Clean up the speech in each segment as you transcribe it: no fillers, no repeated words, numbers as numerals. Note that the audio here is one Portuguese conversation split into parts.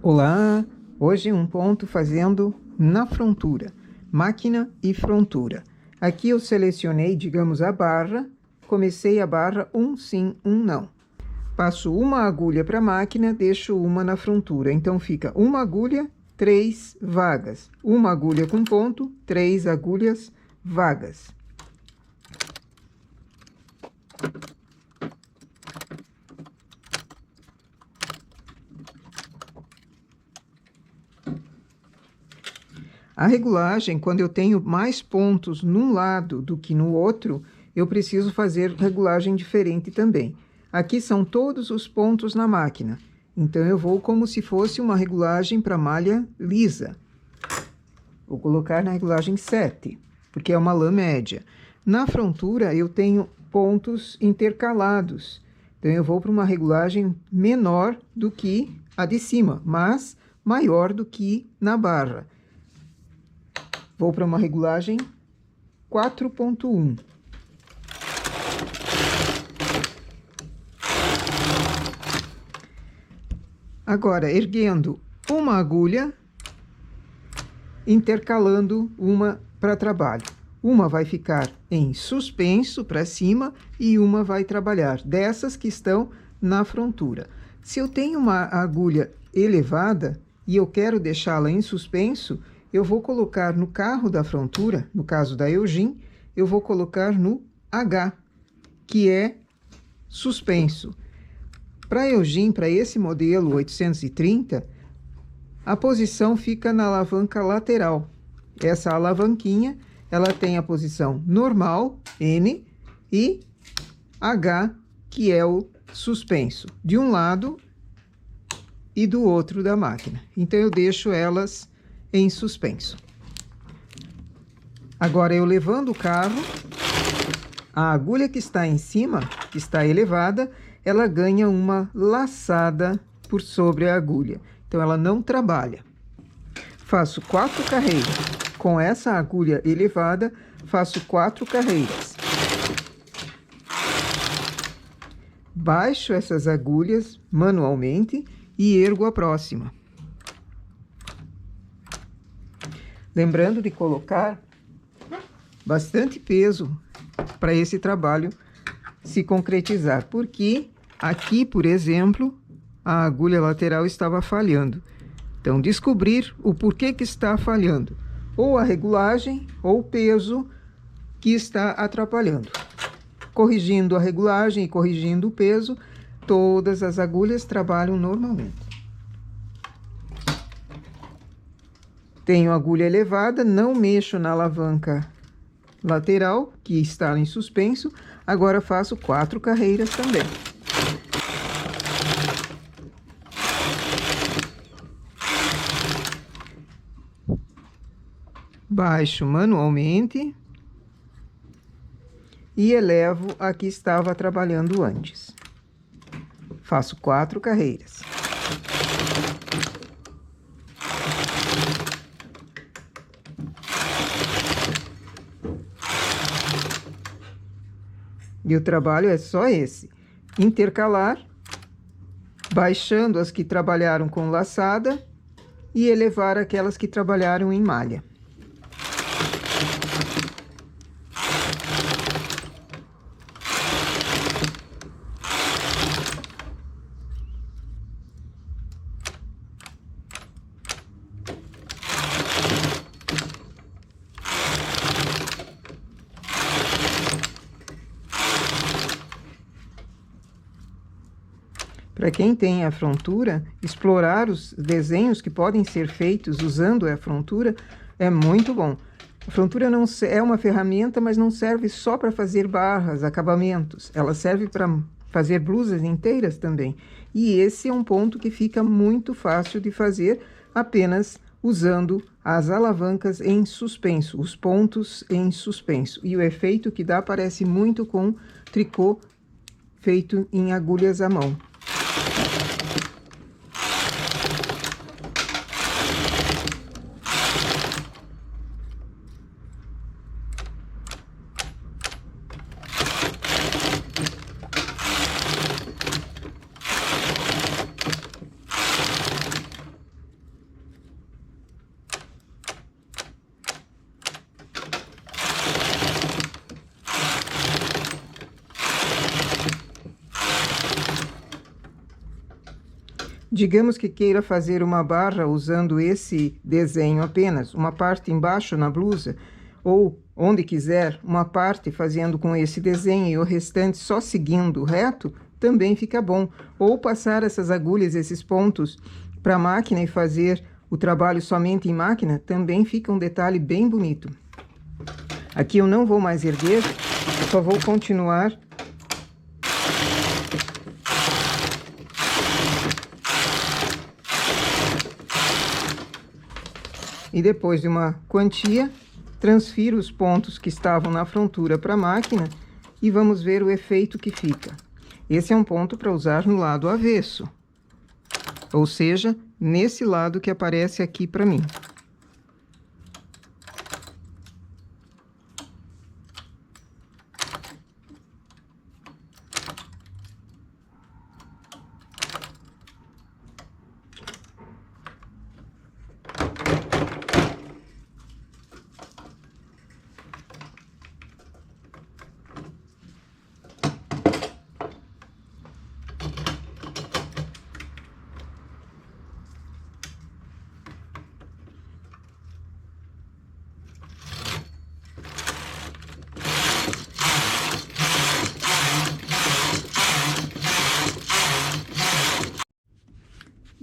Olá! Hoje um ponto fazendo na frontura, máquina e frontura. Aqui eu selecionei, digamos, a barra, comecei a barra um sim, um não. Passo uma agulha para a máquina, deixo uma na frontura. Então fica uma agulha, 3 vagas. Uma agulha com ponto, 3 agulhas vagas. A regulagem, quando eu tenho mais pontos num lado do que no outro, eu preciso fazer regulagem diferente também. Aqui são todos os pontos na máquina, então eu vou como se fosse uma regulagem para malha lisa. Vou colocar na regulagem 7, porque é uma lã média. Na frontura eu tenho pontos intercalados, então eu vou para uma regulagem menor do que a de cima, mas maior do que na barra. Vou para uma regulagem 4.1. Agora, erguendo uma agulha, intercalando uma para trabalho. Uma vai ficar em suspenso para cima e uma vai trabalhar, dessas que estão na frontura. Se eu tenho uma agulha elevada e eu quero deixá-la em suspenso, eu vou colocar no carro da frontura, no caso da Eugene, eu vou colocar no H, que é suspenso. Para a Eugene, para esse modelo 830, a posição fica na alavanca lateral. Essa alavanquinha, ela tem a posição normal, N, e H, que é o suspenso, de um lado e do outro da máquina. Então, eu deixo elas em suspenso. Agora, eu levando o carro, a agulha que está em cima, que está elevada, ela ganha uma laçada por sobre a agulha. Então, ela não trabalha. Faço 4 carreiras. Com essa agulha elevada, faço 4 carreiras. Baixo essas agulhas manualmente e ergo a próxima. Lembrando de colocar bastante peso para esse trabalho se concretizar, porque aqui, por exemplo, a agulha lateral estava falhando. Então, descobrir o porquê que está falhando, ou a regulagem ou o peso que está atrapalhando. Corrigindo a regulagem e corrigindo o peso, todas as agulhas trabalham normalmente. Tenho agulha elevada, não mexo na alavanca lateral, que está em suspenso. Agora faço 4 carreiras também. Baixo manualmente e elevo a que estava trabalhando antes. Faço 4 carreiras. E o trabalho é só esse: intercalar, baixando as que trabalharam com laçada e elevar aquelas que trabalharam em malha. Para quem tem a frontura, explorar os desenhos que podem ser feitos usando a frontura é muito bom. A frontura não é uma ferramenta, mas não serve só para fazer barras, acabamentos. Ela serve para fazer blusas inteiras também. E esse é um ponto que fica muito fácil de fazer apenas usando as alavancas em suspenso, os pontos em suspenso. E o efeito que dá parece muito com tricô feito em agulhas à mão. Digamos que queira fazer uma barra usando esse desenho apenas, uma parte embaixo na blusa, ou onde quiser, uma parte fazendo com esse desenho e o restante só seguindo reto, também fica bom. Ou passar essas agulhas, esses pontos, para a máquina e fazer o trabalho somente em máquina, também fica um detalhe bem bonito. Aqui eu não vou mais erguer, só vou continuar e depois de uma quantia, transfiro os pontos que estavam na frontura para a máquina e vamos ver o efeito que fica. Esse é um ponto para usar no lado avesso, ou seja, nesse lado que aparece aqui para mim.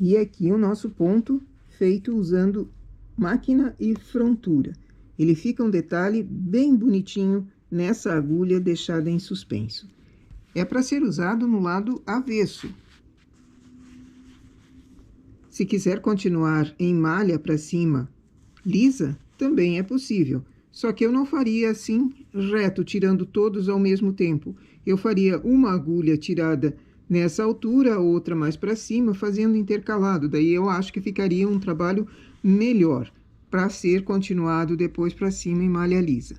E aqui o nosso ponto feito usando máquina e frontura. Ele fica um detalhe bem bonitinho nessa agulha deixada em suspenso. É para ser usado no lado avesso. Se quiser continuar em malha para cima lisa, também é possível. Só que eu não faria assim reto, tirando todos ao mesmo tempo. Eu faria uma agulha tirada nessa altura, outra mais para cima, fazendo intercalado. Daí eu acho que ficaria um trabalho melhor para ser continuado depois para cima em malha lisa.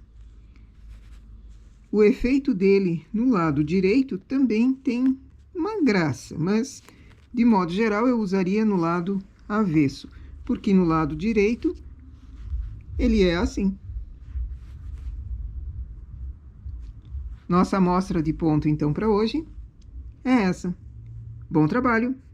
O efeito dele no lado direito também tem uma graça, mas de modo geral eu usaria no lado avesso, porque no lado direito ele é assim. Nossa amostra de ponto então para hoje é essa. Bom trabalho!